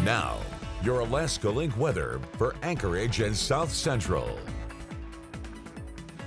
Now, your Alaska Link weather for Anchorage and South Central.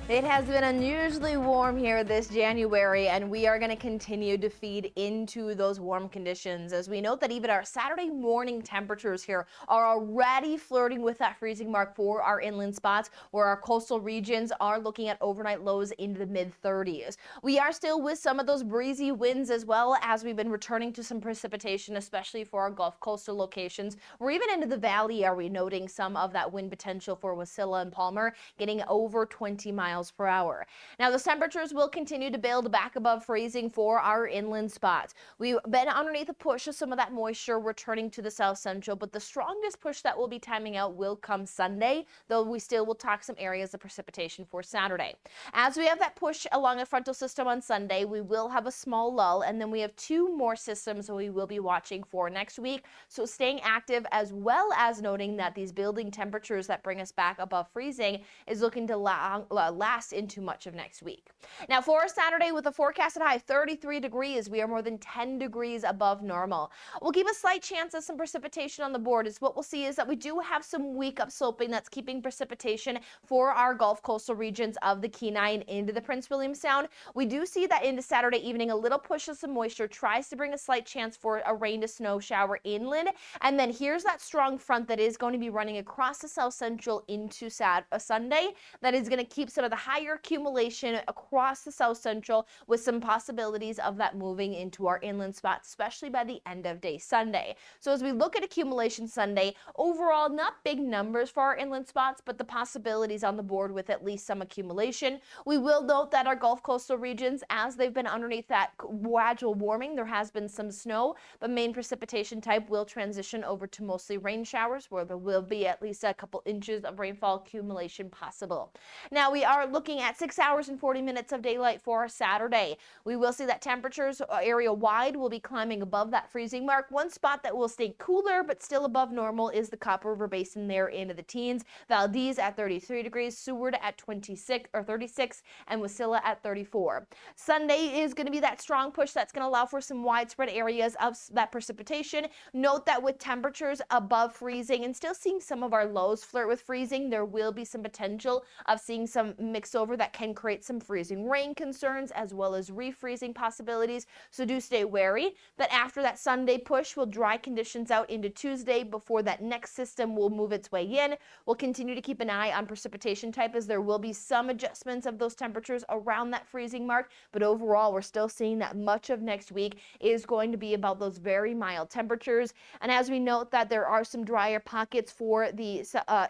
It has been unusually warm here this January, and we are going to continue to feed into those warm conditions as we note that even our Saturday morning temperatures here are already flirting with that freezing mark for our inland spots, where our coastal regions are looking at overnight lows into the mid 30s. We are still with some of those breezy winds as well as we've been returning to some precipitation, especially for our Gulf coastal locations, or even into the valley are we noting some of that wind potential for Wasilla and Palmer getting over 20 miles per hour. Now the temperatures will continue to build back above freezing for our inland spots. We've been underneath a push of some of that moisture returning to the south central, but the strongest push that will be timing out will come Sunday, though we still will talk some areas of precipitation for Saturday. As we have that push along a frontal system on Sunday, we will have a small lull, and then we have two more systems that we will be watching for next week. So staying active, as well as noting that these building temperatures that bring us back above freezing is looking to last into much of next week. Now for Saturday, with a forecasted high 33 degrees, we are more than 10 degrees above normal. We'll keep a slight chance of some precipitation on the board, as what we'll see is that we do have some weak upsloping that's keeping precipitation for our Gulf coastal regions of the Kenai into the Prince William Sound. We do see that into Saturday evening, a little push of some moisture tries to bring a slight chance for a rain to snow shower inland, and then here's that strong front that is going to be running across the south central into Sunday. That is going to keep some of the higher accumulation across the south central, with some possibilities of that moving into our inland spots, especially by the end of day Sunday. So as we look at accumulation Sunday, overall not big numbers for our inland spots, but the possibilities on the board with at least some accumulation. We will note that our Gulf coastal regions, as they've been underneath that gradual warming, there has been some snow, but main precipitation type will transition over to mostly rain showers, where there will be at least a couple inches of rainfall accumulation possible. Now we are looking at 6 hours and 40 minutes of daylight for Saturday. We will see that temperatures area wide will be climbing above that freezing mark. One spot that will stay cooler but still above normal is the Copper River Basin there into the teens. Valdez at 33 degrees, Seward at 26 or 36, and Wasilla at 34. Sunday is going to be that strong push that's going to allow for some widespread areas of that precipitation. Note that with temperatures above freezing and still seeing some of our lows flirt with freezing, there will be some potential of seeing some mix over that can create some freezing rain concerns as well as refreezing possibilities. So do stay wary. But after that Sunday push, will dry conditions out into Tuesday before that next system will move its way in. We'll continue to keep an eye on precipitation type, as there will be some adjustments of those temperatures around that freezing mark. But overall, we're still seeing that much of next week is going to be about those very mild temperatures. And as we note that there are some drier pockets for the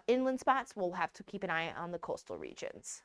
inland spots, we'll have to keep an eye on the coastal regions.